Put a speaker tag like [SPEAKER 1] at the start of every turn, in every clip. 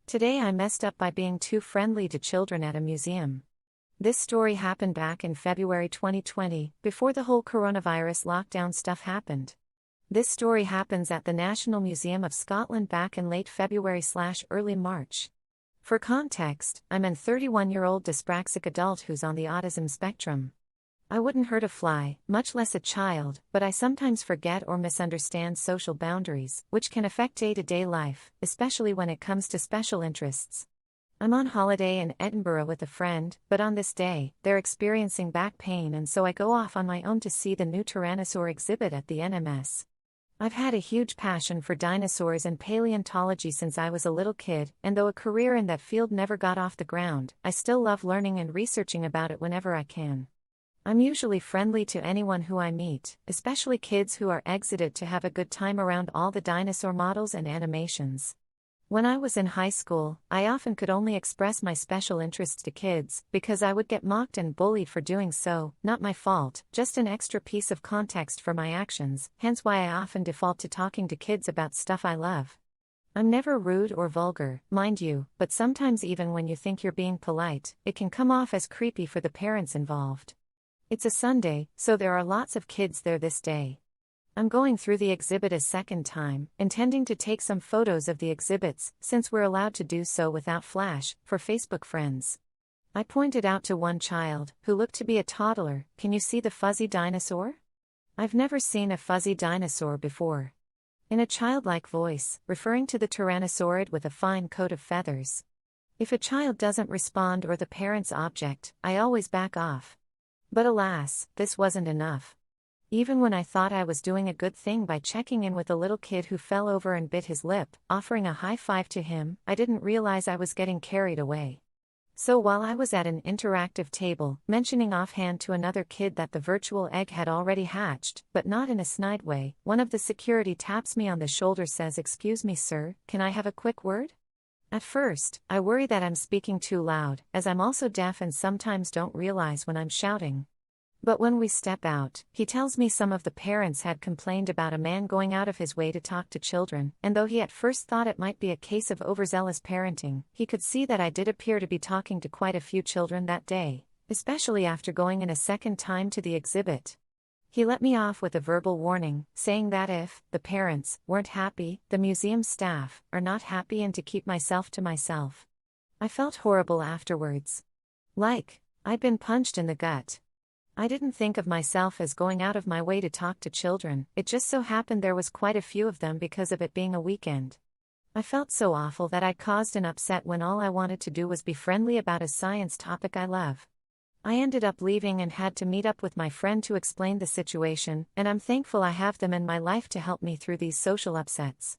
[SPEAKER 1] Today I messed up by being too friendly to children at a museum. This story happened back in February 2020, before the whole coronavirus lockdown stuff happened. This story happens at the National Museum of Scotland back in late February/early March. For context, I'm an 31-year-old dyspraxic adult who's on the autism spectrum. I wouldn't hurt a fly, much less a child, but I sometimes forget or misunderstand social boundaries, which can affect day-to-day life, especially when it comes to special interests. I'm on holiday in Edinburgh with a friend, but on this day, they're experiencing back pain and so I go off on my own to see the new Tyrannosaur exhibit at the NMS. I've had a huge passion for dinosaurs and paleontology since I was a little kid, and though a career in that field never got off the ground, I still love learning and researching about it whenever I can. I'm usually friendly to anyone who I meet, especially kids who are excited to have a good time around all the dinosaur models and animations. When I was in high school, I often could only express my special interests to kids, because I would get mocked and bullied for doing so, not my fault, just an extra piece of context for my actions, hence why I often default to talking to kids about stuff I love. I'm never rude or vulgar, mind you, but sometimes even when you think you're being polite, it can come off as creepy for the parents involved. It's a Sunday, so there are lots of kids there this day. I'm going through the exhibit a second time, intending to take some photos of the exhibits, since we're allowed to do so without flash, for Facebook friends. I pointed out to one child, who looked to be a toddler, "Can you see the fuzzy dinosaur? I've never seen a fuzzy dinosaur before." In a childlike voice, referring to the tyrannosaurid with a fine coat of feathers. If a child doesn't respond or the parent's object, I always back off. But alas, this wasn't enough. Even when I thought I was doing a good thing by checking in with a little kid who fell over and bit his lip, offering a high five to him, I didn't realize I was getting carried away. So while I was at an interactive table, mentioning offhand to another kid that the virtual egg had already hatched, but not in a snide way, one of the security taps me on the shoulder, says, "Excuse me sir, can I have a quick word?" At first, I worry that I'm speaking too loud, as I'm also deaf and sometimes don't realize when I'm shouting. But when we step out, he tells me some of the parents had complained about a man going out of his way to talk to children, and though he at first thought it might be a case of overzealous parenting, he could see that I did appear to be talking to quite a few children that day, especially after going in a second time to the exhibit. He let me off with a verbal warning, saying that if the parents weren't happy, the museum staff are not happy, and to keep myself to myself. I felt horrible afterwards. Like I'd been punched in the gut. I didn't think of myself as going out of my way to talk to children, it just so happened there was quite a few of them because of it being a weekend. I felt so awful that I caused an upset when all I wanted to do was be friendly about a science topic I love. I ended up leaving and had to meet up with my friend to explain the situation, and I'm thankful I have them in my life to help me through these social upsets.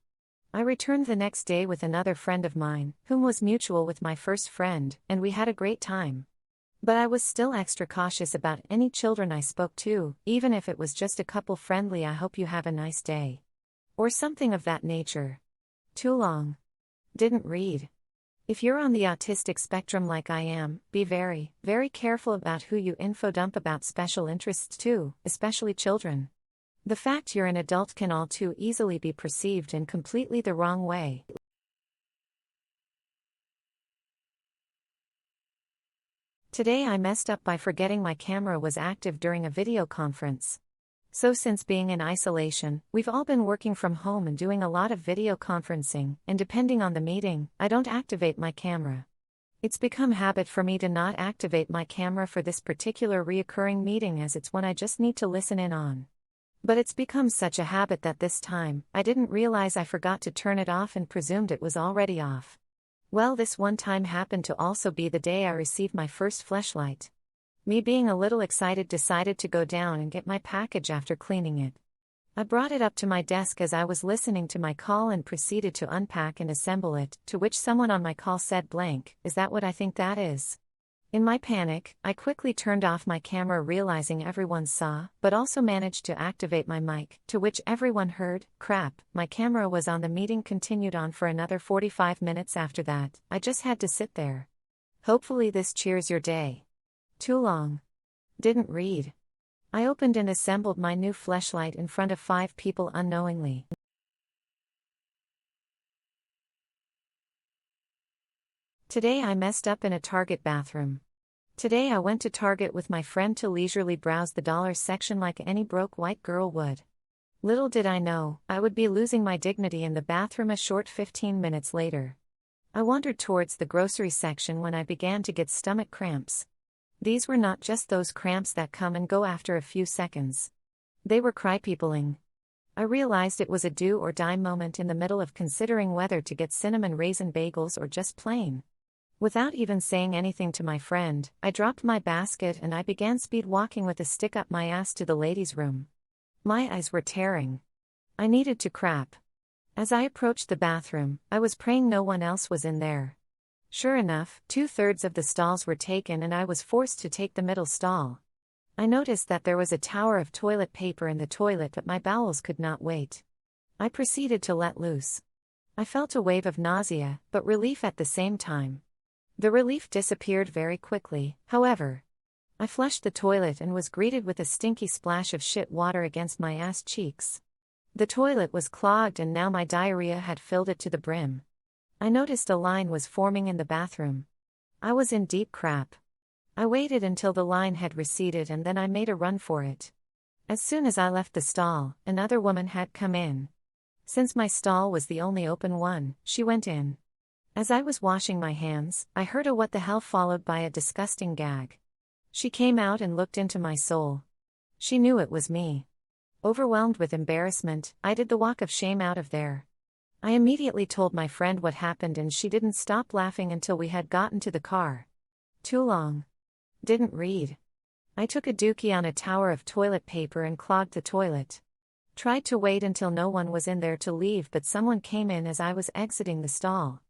[SPEAKER 1] I returned the next day with another friend of mine, whom was mutual with my first friend, and we had a great time. But I was still extra cautious about any children I spoke to, even if it was just a couple friendly "I hope you have a nice day" or something of that nature. Too long. Didn't read. If you're on the autistic spectrum like I am, be very, very careful about who you info dump about special interests to, especially children. The fact you're an adult can all too easily be perceived in completely the wrong way. Today I messed up by forgetting my camera was active during a video conference. So since being in isolation, we've all been working from home and doing a lot of video conferencing, and depending on the meeting, I don't activate my camera. It's become habit for me to not activate my camera for this particular reoccurring meeting, as it's one I just need to listen in on. But it's become such a habit that this time, I didn't realize I forgot to turn it off and presumed it was already off. Well, this one time happened to also be the day I received my first fleshlight. Me being a little excited decided to go down and get my package after cleaning it. I brought it up to my desk as I was listening to my call and proceeded to unpack and assemble it, to which someone on my call said, "Blank, is that what I think that is?" In my panic, I quickly turned off my camera, realizing everyone saw, but also managed to activate my mic, to which everyone heard, "Crap, my camera was on." The meeting continued on for another 45 minutes after that. I just had to sit there. Hopefully this cheers your day. Too long. Didn't read. I opened and assembled my new fleshlight in front of 5 people unknowingly. Today I messed up in a Target bathroom. Today I went to Target with my friend to leisurely browse the dollars section like any broke white girl would. Little did I know, I would be losing my dignity in the bathroom a short 15 minutes later. I wandered towards the grocery section when I began to get stomach cramps. These were not just those cramps that come and go after a few seconds. They were cry-peopling. I realized it was a do or die moment in the middle of considering whether to get cinnamon raisin bagels or just plain. Without even saying anything to my friend, I dropped my basket and I began speed walking with a stick up my ass to the ladies' room. My eyes were tearing. I needed to crap. As I approached the bathroom, I was praying no one else was in there. Sure enough, 2/3 of the stalls were taken and I was forced to take the middle stall. I noticed that there was a tower of toilet paper in the toilet, but my bowels could not wait. I proceeded to let loose. I felt a wave of nausea, but relief at the same time. The relief disappeared very quickly, however. I flushed the toilet and was greeted with a stinky splash of shit water against my ass cheeks. The toilet was clogged and now my diarrhea had filled it to the brim. I noticed a line was forming in the bathroom. I was in deep crap. I waited until the line had receded and then I made a run for it. As soon as I left the stall, another woman had come in. Since my stall was the only open one, she went in. As I was washing my hands, I heard a "what the hell" followed by a disgusting gag. She came out and looked into my soul. She knew it was me. Overwhelmed with embarrassment, I did the walk of shame out of there. I immediately told my friend what happened and she didn't stop laughing until we had gotten to the car. Too long. Didn't read. I took a dookie on a tower of toilet paper and clogged the toilet. Tried to wait until no one was in there to leave, but someone came in as I was exiting the stall.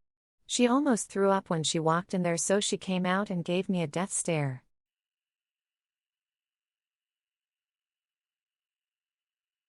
[SPEAKER 1] She almost threw up when she walked in there, so she came out and gave me a death stare.